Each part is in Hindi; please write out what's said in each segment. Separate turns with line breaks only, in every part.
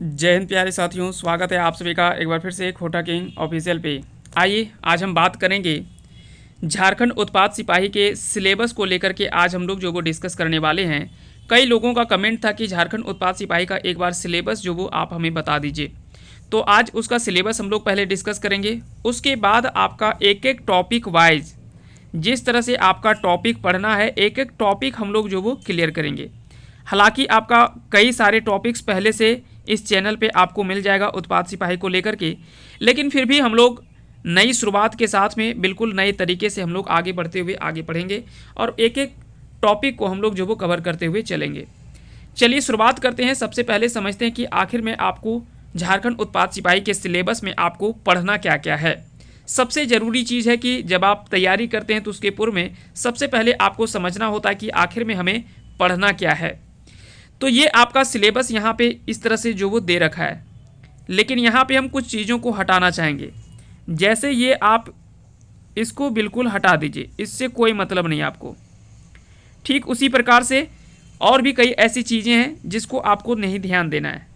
जय हिंद प्यारे साथियों, स्वागत है आप सभी का एक बार फिर से खोटा किंग ऑफिशियल पे। आइए आज हम बात करेंगे झारखंड उत्पाद सिपाही के सिलेबस को लेकर के। आज हम लोग जो वो डिस्कस करने वाले हैं। कई लोगों का कमेंट था कि झारखंड उत्पाद सिपाही का एक बार सिलेबस जो वो आप हमें बता दीजिए। तो आज उसका सिलेबस हम लोग पहले डिस्कस करेंगे। उसके बाद आपका एक एक टॉपिक वाइज जिस तरह से आपका टॉपिक पढ़ना है, एक एक टॉपिक हम लोग जो वो क्लियर करेंगे। हालांकि आपका कई सारे टॉपिक्स पहले से इस चैनल पे आपको मिल जाएगा उत्पाद सिपाही को लेकर के, लेकिन फिर भी हम लोग नई शुरुआत के साथ में बिल्कुल नए तरीके से हम लोग आगे बढ़ते हुए आगे पढ़ेंगे और एक एक टॉपिक को हम लोग जो वो कवर करते हुए चलेंगे। चलिए शुरुआत करते हैं। सबसे पहले समझते हैं कि आखिर में आपको झारखंड उत्पाद सिपाही के सिलेबस में आपको पढ़ना क्या क्या है। सबसे ज़रूरी चीज़ है कि जब आप तैयारी करते हैं तो उसके पूर्व में सबसे पहले आपको समझना होता है कि आखिर में हमें पढ़ना क्या है। तो ये आपका सिलेबस यहाँ पे इस तरह से जो वो दे रखा है, लेकिन यहाँ पे हम कुछ चीज़ों को हटाना चाहेंगे। जैसे ये आप इसको बिल्कुल हटा दीजिए, इससे कोई मतलब नहीं आपको। ठीक उसी प्रकार से और भी कई ऐसी चीज़ें हैं जिसको आपको नहीं ध्यान देना है।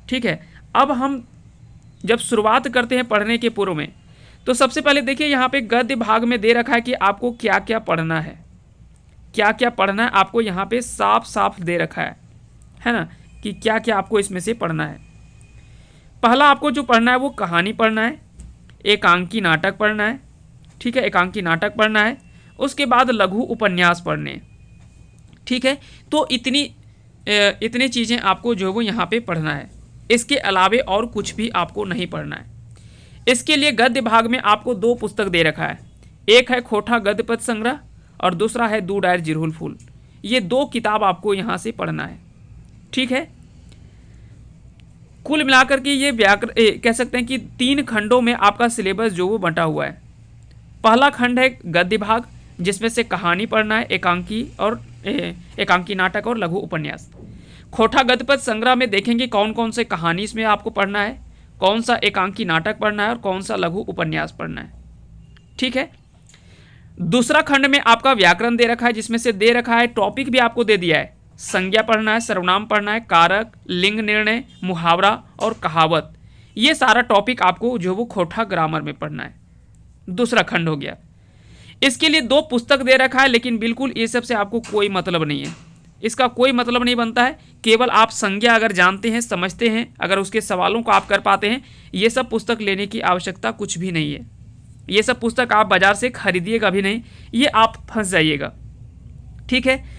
ठीक है, अब हम जब शुरुआत करते हैं पढ़ने के पूर्व में, तो सबसे पहले देखिए यहाँ पे गद्य भाग में दे रखा है कि आपको क्या क्या पढ़ना है। क्या क्या पढ़ना है आपको यहाँ पे साफ साफ दे रखा है ना, कि क्या क्या आपको इसमें से पढ़ना है। पहला आपको जो पढ़ना है वो कहानी पढ़ना है, एकांकी नाटक पढ़ना है। ठीक है, एकांकी नाटक पढ़ना है। उसके बाद लघु उपन्यास पढ़ने हैं। ठीक है, तो इतनी चीज़ें आपको जो वो यहाँ पे पढ़ना है। इसके अलावे और कुछ भी आपको नहीं पढ़ना है। इसके लिए गद्य भाग में आपको दो पुस्तक दे रखा है। एक है खोटा गद्य पद संग्रह और दूसरा है दू डायर जिरहुल फूल। ये दो किताब आपको यहाँ से पढ़ना है। ठीक है, कुल मिलाकर के ये कह सकते हैं कि 3 खंडों में आपका सिलेबस जो वो बंटा हुआ है। पहला खंड है गद्य भाग, जिसमें से कहानी पढ़ना है, एकांकी नाटक और लघु उपन्यास। खोटा गद्य पद संग्रह में देखेंगे कौन कौन से कहानी इसमें आपको पढ़ना है, कौन सा एकांकी नाटक पढ़ना है और कौन सा लघु उपन्यास पढ़ना है। ठीक है, दूसरा खंड में आपका व्याकरण दे रखा है, जिसमें से दे रखा है टॉपिक भी आपको दे दिया है। संज्ञा पढ़ना है, सर्वनाम पढ़ना है, कारक, लिंग निर्णय, मुहावरा और कहावत। ये सारा टॉपिक आपको जो वो खोटा ग्रामर में पढ़ना है। दूसरा खंड हो गया। इसके लिए 2 पुस्तक दे रखा है, लेकिन बिल्कुल ये सब से आपको कोई मतलब नहीं है। इसका कोई मतलब नहीं बनता है। केवल आप संज्ञा अगर जानते हैं, समझते हैं, अगर उसके सवालों को आप कर पाते हैं, ये सब पुस्तक लेने की आवश्यकता कुछ भी नहीं है। ये सब पुस्तक आप बाजार से खरीदिएगा भी नहीं, ये आप फंस जाइएगा। ठीक है,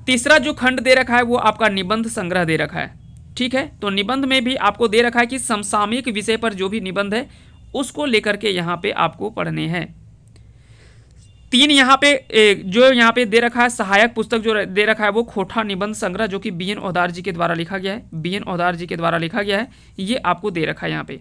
तीसरा जो खंड दे रखा है वो आपका निबंध संग्रह दे रखा है। ठीक है, तो निबंध में भी आपको दे रखा है कि समसामयिक विषय पर जो भी निबंध है उसको लेकर के यहाँ पे आपको पढ़ने हैं। 3 यहाँ पे जो यहाँ पे दे रखा है सहायक पुस्तक जो दे रखा है वो खोटा निबंध संग्रह, जो कि BN ओदार जी के द्वारा लिखा गया है। BN ओदार जी के द्वारा लिखा गया है, ये आपको दे रखा है। यहाँ पे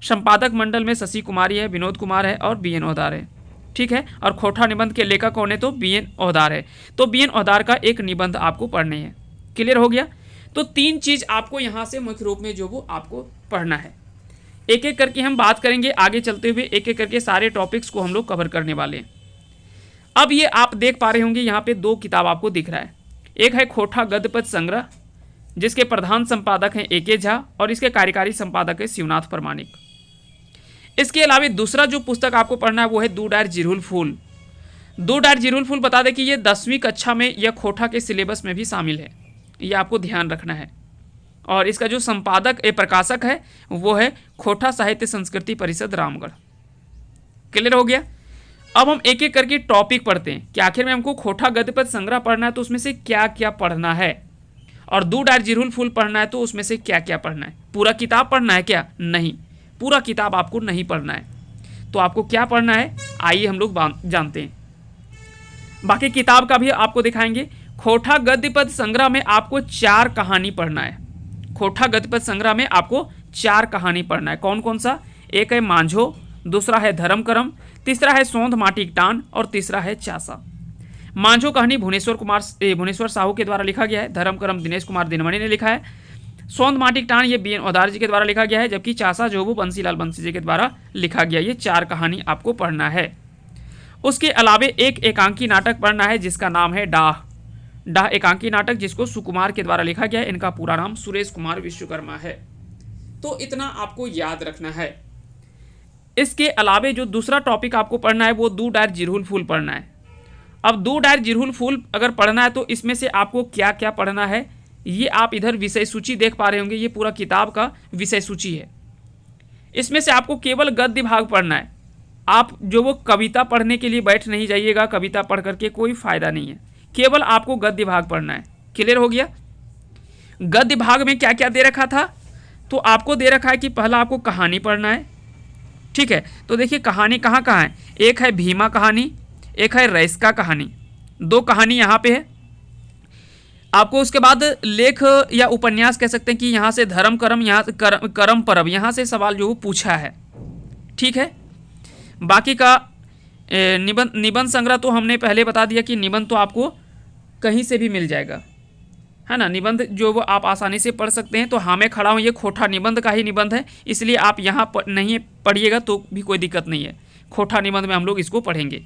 संपादक मंडल में शशि कुमारी है, विनोद कुमार है और BN ओदार है। ठीक है, और खोटा निबंध के लेखक कौन है, तो BN ओदार है। तो BN ओदार का एक निबंध आपको पढ़ने हैं। क्लियर हो गया। तो 3 चीज़ आपको यहाँ से मुख्य रूप में जो वो आपको पढ़ना है। एक एक करके हम बात करेंगे आगे चलते हुए, एक एक करके सारे टॉपिक्स को हम लोग कवर करने वाले हैं। अब ये आप देख पा रहे होंगे यहाँ पे 2 किताब आपको दिख रहा है। एक है खोटा गद्य पद संग्रह, जिसके प्रधान संपादक हैं AK झा और इसके कार्यकारी संपादक है शिवनाथ प्रमाणिक। इसके अलावा दूसरा जो पुस्तक आपको पढ़ना है वो है दू डायर जिरहुल फूल। दू डायर जिरहुल फूल बता दें कि ये 10वीं कक्षा में यह खोटा के सिलेबस में भी शामिल है, ये आपको ध्यान रखना है। और इसका जो संपादक प्रकाशक है वो है खोटा साहित्य संस्कृति परिषद रामगढ़। क्लियर हो गया। अब हम एक एक करके टॉपिक पढ़ते हैं कि आखिर में हमको खोटा गद्य पद संग्रह पढ़ना है तो उसमें से क्या क्या पढ़ना है, और दू डायर जिरहुल फूल पढ़ना है तो उसमें से क्या क्या पढ़ना है। पूरा किताब पढ़ना है क्या? नहीं, पूरा किताब आपको नहीं पढ़ना है। तो आपको क्या पढ़ना है, आइए हम लोग जानते हैं। बाकी किताब का भी आपको दिखाएंगे। खोटा गद्य पद संग्रह में आपको 4 कहानी पढ़ना है। खोटा गद्य पद संग्रह में आपको 4 कहानी पढ़ना है। कौन कौन सा? एक है मांझो, दूसरा है धर्मकरम, तीसरा है सौंध माटी टान और तीसरा है चासा। मांझो कहानी भुवनेश्वर साहू के द्वारा लिखा गया है। धर्मकरम दिनेश कुमार दिनमणि ने लिखा है। सौंध माटी टान ये BN ओदार जी के द्वारा लिखा गया है, जबकि चासा जो वो बंसीलाल बंसी जी के द्वारा लिखा गया। ये 4 कहानी आपको पढ़ना है। उसके अलावे एक एकांकी नाटक पढ़ना है जिसका नाम है डाह। डाह एकांकी नाटक, जिसको सुकुमार के द्वारा लिखा गया है। इनका पूरा नाम सुरेश कुमार विश्वकर्मा है। तो इतना आपको याद रखना है। इसके अलावे जो दूसरा टॉपिक आपको पढ़ना है वो दू डायर जिरहुल फूल पढ़ना है। अब दू डायर जिरहुल फूल अगर पढ़ना है तो इसमें से आपको क्या क्या पढ़ना है, ये आप इधर विषय सूची देख पा रहे होंगे, ये पूरा किताब का विषय सूची है। इसमें से आपको केवल गद्य भाग पढ़ना है। आप जो वो कविता पढ़ने के लिए बैठ नहीं जाइएगा, कविता पढ़ करके कोई फायदा नहीं है, केवल आपको गद्य भाग पढ़ना है। क्लियर हो गया? गद्य भाग में क्या क्या दे रखा था, तो आपको दे रखा है कि पहला आपको कहानी पढ़ना है। ठीक है, तो देखिए कहानी कहाँ कहाँ है, एक है भीमा कहानी, एक है रईस कहानी, दो कहानी यहाँ पे है आपको। उसके बाद लेख या उपन्यास कह सकते हैं कि यहाँ से धर्म करम, यहाँ से करम परब, यहाँ से सवाल जो पूछा है। ठीक है, बाकी का निबंध संग्रह तो हमने पहले बता दिया कि निबंध तो आपको कहीं से भी मिल जाएगा, है ना। निबंध जो वो आप आसानी से पढ़ सकते हैं। तो हाँ मैं खड़ा हूँ, ये खोटा निबंध का ही निबंध है, इसलिए आप यहाँ नहीं पढ़िएगा तो भी कोई दिक्कत नहीं है। खोटा निबंध में हम लोग इसको पढ़ेंगे।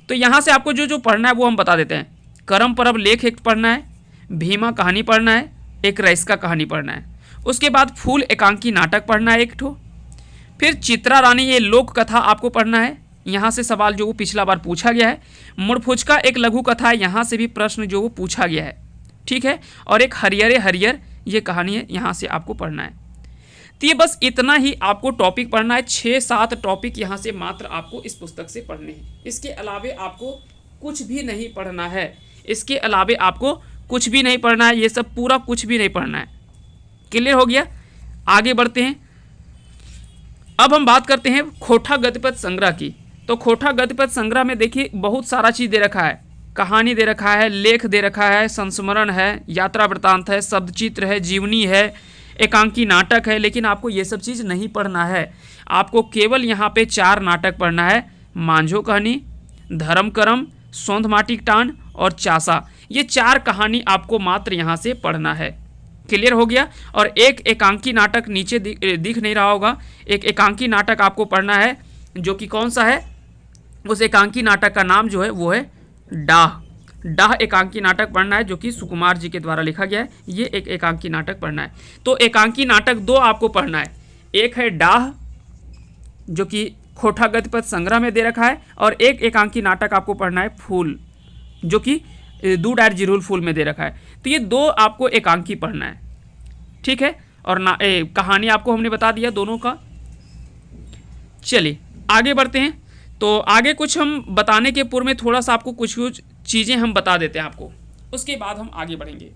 तो यहाँ से आपको जो जो पढ़ना है वो हम बता देते हैं। करम परब लेख एक पढ़ना है, भीमा कहानी पढ़ना है, एक रईस कहानी पढ़ना है। उसके बाद फूल एकांकी नाटक पढ़ना है एक ठो। फिर चित्रा रानी ये लोक कथा आपको पढ़ना है, यहाँ से सवाल जो वो पिछला बार पूछा गया है। मुड़फुचका एक लघु कथा है, यहाँ से भी प्रश्न जो वो पूछा गया है। ठीक है, और एक हरियरे हरियर ये कहानी है, यहाँ से आपको पढ़ना है। तो ये बस इतना ही आपको टॉपिक पढ़ना है। 6-7 टॉपिक यहाँ से मात्र आपको इस पुस्तक से पढ़ने हैं। इसके अलावे आपको कुछ भी नहीं पढ़ना है, इसके अलावे आपको कुछ भी नहीं पढ़ना है, ये सब पूरा कुछ भी नहीं पढ़ना है। क्लियर हो गया? आगे बढ़ते हैं। अब हम बात करते हैं खोटा गद्यपद संग्रह की। तो खोटा गद्यपद संग्रह में देखिए बहुत सारा चीज़ दे रखा है, कहानी दे रखा है, लेख दे रखा है, संस्मरण है, यात्रा वृत्तांत है, शब्द चित्र है, जीवनी है, एकांकी नाटक है। लेकिन आपको ये सब चीज़ नहीं पढ़ना है, आपको केवल यहाँ पे 4 नाटक पढ़ना है। मांझो कहानी, धर्म करम, सौंध माटी टान और चासा, ये 4 कहानी आपको मात्र यहाँ से पढ़ना है। क्लियर हो गया? और एक एकांकी नाटक नीचे दिख नहीं रहा होगा, एक एकांकी नाटक आपको पढ़ना है, जो कि कौन सा है, उस एकांकी नाटक का नाम जो है वो है डाह। डाह एकांकी नाटक पढ़ना है, जो कि सुकुमार जी के द्वारा लिखा गया है। ये एक एकांकी नाटक पढ़ना है। तो एकांकी नाटक 2 आपको पढ़ना है, एक है डाह जो कि खोटा गद्यपद संग्रह में दे रखा है, और एक एकांकी नाटक आपको पढ़ना है फूल, जो कि दू डायर जिरहुल फूल में दे रखा है। तो ये 2 आपको एकांकी पढ़ना है। ठीक है, और कहानी आपको हमने बता दिया दोनों का। चलिए आगे बढ़ते हैं। तो आगे कुछ हम बताने के पूर्व में थोड़ा सा आपको कुछ कुछ चीज़ें हम बता देते हैं आपको, उसके बाद हम आगे बढ़ेंगे।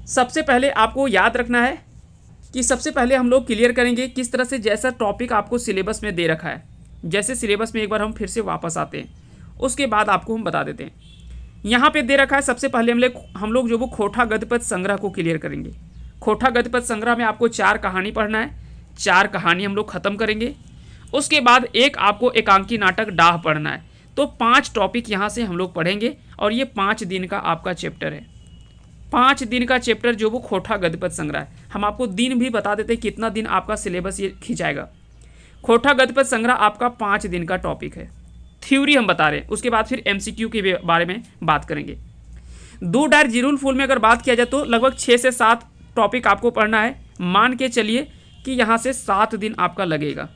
सबसे पहले आपको याद रखना है कि सबसे पहले हम लोग क्लियर करेंगे किस तरह से, जैसा टॉपिक आपको सिलेबस में दे रखा है, जैसे सिलेबस में एक बार हम फिर से वापस आते हैं, उसके बाद आपको हम बता देते हैं। यहाँ पे दे रखा है, सबसे पहले हम लोग जो वो खोटा गद्यपद संग्रह को क्लियर करेंगे। खोटा गद्यपद संग्रह में आपको 4 कहानी पढ़ना है, 4 कहानी हम लोग ख़त्म करेंगे। उसके बाद एक आपको एकांकी नाटक डाह पढ़ना है। तो 5 टॉपिक यहाँ से हम लोग पढ़ेंगे, और ये 5 दिन का आपका चैप्टर है। 5 दिन का चैप्टर जो वो खोटा गद्यपद संग्रह है। हम आपको दिन भी बता देते हैं कितना दिन आपका सिलेबस ये खिंचाएगा। खोटा गद्यपद संग्रह आपका 5 दिन का टॉपिक है, थ्योरी हम बता रहे हैं। उसके बाद फिर MCQ के बारे में बात करेंगे। दू डायर जिरहुल फूल में अगर बात किया जाए तो लगभग 6 से 7 टॉपिक आपको पढ़ना है। मान के चलिए कि यहाँ से 7 दिन आपका लगेगा।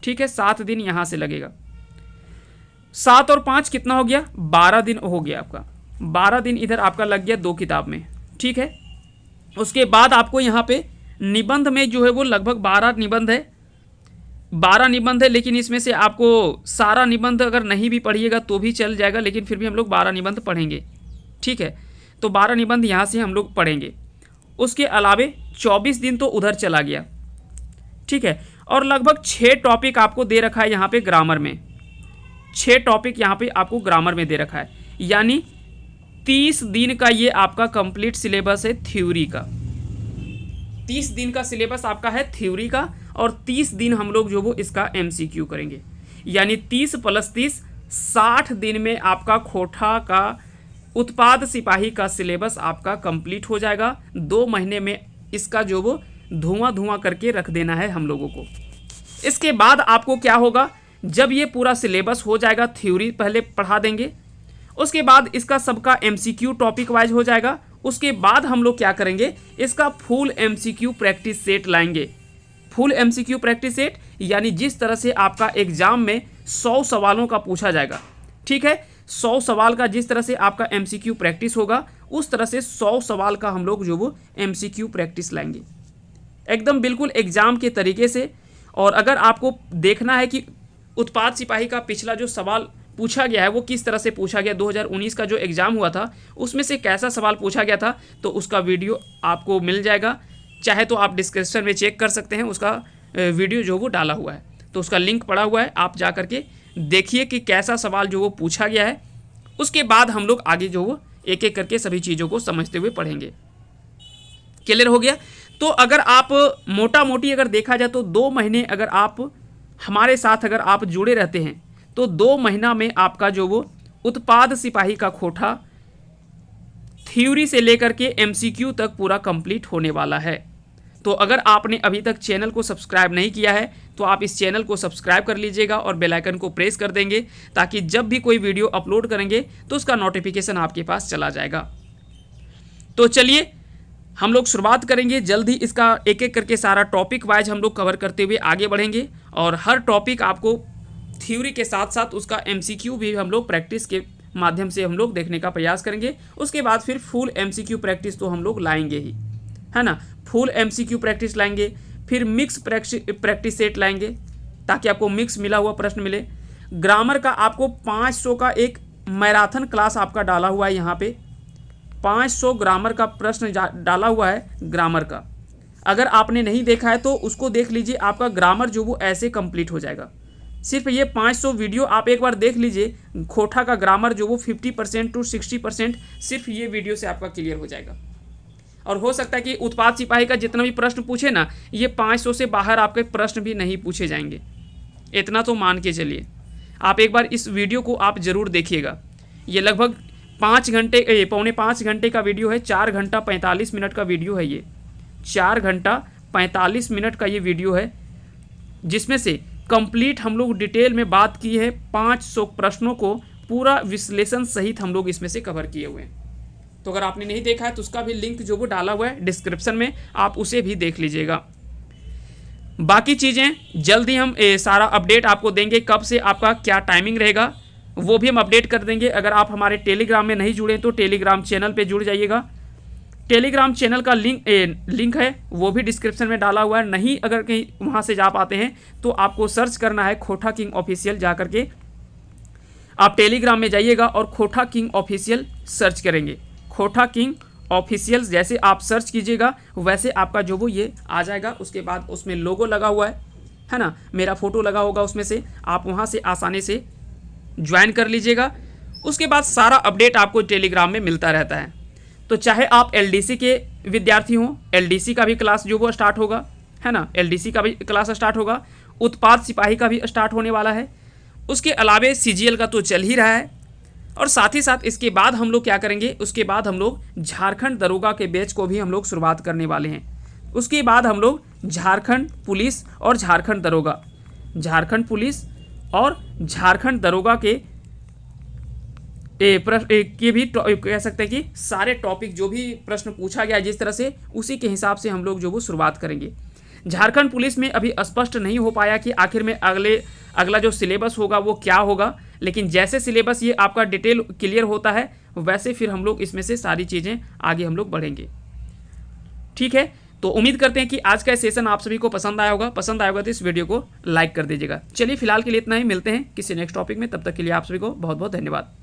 ठीक है, 7 दिन यहाँ से लगेगा। 7 और 5 कितना हो गया, 12 दिन हो गया आपका। 12 दिन इधर आपका लग गया 2 किताब में। ठीक है, उसके बाद आपको यहाँ पे निबंध में जो है वो लगभग 12 निबंध है। 12 निबंध है, लेकिन इसमें से आपको सारा निबंध अगर नहीं भी पढ़िएगा तो भी चल जाएगा, लेकिन फिर भी हम लोग 12 निबंध पढ़ेंगे। ठीक है, तो 12 निबंध यहाँ से हम लोग पढ़ेंगे। उसके अलावे 24 दिन तो उधर चला गया। ठीक है, और लगभग 6 टॉपिक आपको दे रखा है यहाँ पे ग्रामर में। 6 टॉपिक यहाँ पे आपको ग्रामर में दे रखा है, यानी 30 दिन का ये आपका कंप्लीट सिलेबस है थ्योरी का। 30 दिन का सिलेबस आपका है थ्योरी का, और 30 दिन हम लोग जो वो इसका MCQ करेंगे, यानी 30 + 30 60 दिन में आपका खोटा का उत्पाद सिपाही का सिलेबस आपका कंप्लीट हो जाएगा। 2 महीने में इसका जो वो धुआं करके रख देना है हम लोगों को। इसके बाद आपको क्या होगा, जब ये पूरा सिलेबस हो जाएगा, थ्योरी पहले पढ़ा देंगे, उसके बाद इसका सबका MCQ टॉपिक वाइज हो जाएगा, उसके बाद हम लोग क्या करेंगे, इसका फुल एमसीक्यू प्रैक्टिस सेट लाएंगे। फुल एमसीक्यू प्रैक्टिस सेट यानी जिस तरह से आपका एग्जाम में 100 सवालों का पूछा जाएगा, ठीक है, 100 सवाल का जिस तरह से आपका एमसीक्यू प्रैक्टिस होगा, उस तरह से 100 सवाल का हम लोग जो वो एमसीक्यू प्रैक्टिस लाएंगे एकदम बिल्कुल एग्जाम के तरीके से। और अगर आपको देखना है कि उत्पाद सिपाही का पिछला जो सवाल पूछा गया है वो किस तरह से पूछा गया, 2019 का जो एग्ज़ाम हुआ था उसमें से कैसा सवाल पूछा गया था, तो उसका वीडियो आपको मिल जाएगा। चाहे तो आप डिस्क्रिप्शन में चेक कर सकते हैं, उसका वीडियो जो वो डाला हुआ है, तो उसका लिंक पड़ा हुआ है, आप जा करके देखिए कि कैसा सवाल जो वो पूछा गया है। उसके बाद हम लोग आगे जो वो एक एक करके सभी चीज़ों को समझते हुए पढ़ेंगे। क्लियर हो गया? तो अगर आप मोटा मोटी अगर देखा जाए तो 2 महीने अगर आप हमारे साथ अगर आप जुड़े रहते हैं तो 2 महीना में आपका जो वो उत्पाद सिपाही का खोटा थ्योरी से लेकर के एमसीक्यू तक पूरा कंप्लीट होने वाला है। तो अगर आपने अभी तक चैनल को सब्सक्राइब नहीं किया है तो आप इस चैनल को सब्सक्राइब कर लीजिएगा और बेल आइकन को प्रेस कर देंगे, ताकि जब भी कोई वीडियो अपलोड करेंगे तो उसका नोटिफिकेशन आपके पास चला जाएगा। तो चलिए हम लोग शुरुआत करेंगे जल्दी, इसका एक एक करके सारा टॉपिक वाइज हम लोग कवर करते हुए आगे बढ़ेंगे और हर टॉपिक आपको थ्योरी के साथ साथ उसका एमसीक्यू भी हम लोग प्रैक्टिस के माध्यम से हम लोग देखने का प्रयास करेंगे। उसके बाद फिर फुल एमसीक्यू प्रैक्टिस तो हम लोग लाएंगे ही, है ना, फुल एमसीक्यू प्रैक्टिस लाएंगे, फिर मिक्स प्रैक्टिस सेट लाएंगे ताकि आपको मिक्स मिला हुआ प्रश्न मिले। ग्रामर का आपको 500 का एक मैराथन क्लास आपका डाला हुआ है, यहाँ पे 500 ग्रामर का प्रश्न डाला हुआ है ग्रामर का। अगर आपने नहीं देखा है तो उसको देख लीजिए, आपका ग्रामर जो वो ऐसे कंप्लीट हो जाएगा। सिर्फ ये 500 वीडियो आप एक बार देख लीजिए, खोटा का ग्रामर जो वो 50% टू 60% सिर्फ ये वीडियो से आपका क्लियर हो जाएगा। और हो सकता है कि उत्पाद सिपाही का जितना भी प्रश्न पूछे ना, ये 500 से बाहर आपके प्रश्न भी नहीं पूछे जाएंगे, इतना तो मान के चलिए। आप एक बार इस वीडियो को आप ज़रूर देखिएगा। ये लगभग 5 घंटे पौने 5 घंटे का वीडियो है, 4 घंटा 45 मिनट का वीडियो है ये, 4 घंटा 45 मिनट का ये वीडियो है, जिसमें से कंप्लीट हम लोग डिटेल में बात की है। 500 प्रश्नों को पूरा विश्लेषण सहित हम लोग इसमें से कवर किए हुए हैं। तो अगर आपने नहीं देखा है तो उसका भी लिंक जो वो डाला हुआ है डिस्क्रिप्शन में, आप उसे भी देख लीजिएगा। बाकी चीज़ें जल्दी हम सारा अपडेट आपको देंगे, कब से आपका क्या टाइमिंग रहेगा वो भी हम अपडेट कर देंगे। अगर आप हमारे टेलीग्राम में नहीं जुड़े तो टेलीग्राम चैनल पे जुड़ जाइएगा। टेलीग्राम चैनल का लिंक है वो भी डिस्क्रिप्शन में डाला हुआ है। नहीं अगर कहीं वहाँ से जा पाते हैं तो आपको सर्च करना है खोटा किंग ऑफिशियल, जा करके आप टेलीग्राम में जाइएगा और खोटा किंग ऑफिशियल सर्च करेंगे। खोटा किंग ऑफिशियल जैसे आप सर्च कीजिएगा वैसे आपका जो वो ये आ जाएगा। उसके बाद उसमें लोगो लगा हुआ है ना, मेरा फोटो लगा होगा उसमें से, आप वहाँ से आसानी से ज्वाइन कर लीजिएगा। उसके बाद सारा अपडेट आपको टेलीग्राम में मिलता रहता है। तो चाहे आप एलडीसी के विद्यार्थी हों, एलडीसी का भी क्लास जो वो स्टार्ट होगा, है ना, एलडीसी का भी क्लास स्टार्ट होगा, उत्पाद सिपाही का भी स्टार्ट होने वाला है। उसके अलावे सीजीएल का तो चल ही रहा है। और साथ ही साथ इसके बाद हम लोग क्या करेंगे, उसके बाद हम लोग झारखंड दरोगा के बैच को भी हम लोग शुरुआत करने वाले हैं। उसके बाद हम लोग झारखंड पुलिस और झारखंड दरोगा, झारखंड पुलिस और झारखंड दरोगा के भी कह सकते हैं कि सारे टॉपिक जो भी प्रश्न पूछा गया जिस तरह से, उसी के हिसाब से हम लोग जो वो शुरुआत करेंगे। झारखंड पुलिस में अभी स्पष्ट नहीं हो पाया कि आखिर में अगला जो सिलेबस होगा वो क्या होगा, लेकिन जैसे सिलेबस ये आपका डिटेल क्लियर होता है वैसे फिर हम लोग इसमें से सारी चीज़ें आगे हम लोग बढ़ेंगे। ठीक है, तो उम्मीद करते हैं कि आज का सेशन आप सभी को पसंद आया होगा। पसंद आया होगा तो इस वीडियो को लाइक कर दीजिएगा। चलिए फिलहाल के लिए इतना ही, मिलते हैं किसी नेक्स्ट टॉपिक में, तब तक के लिए आप सभी को बहुत बहुत धन्यवाद।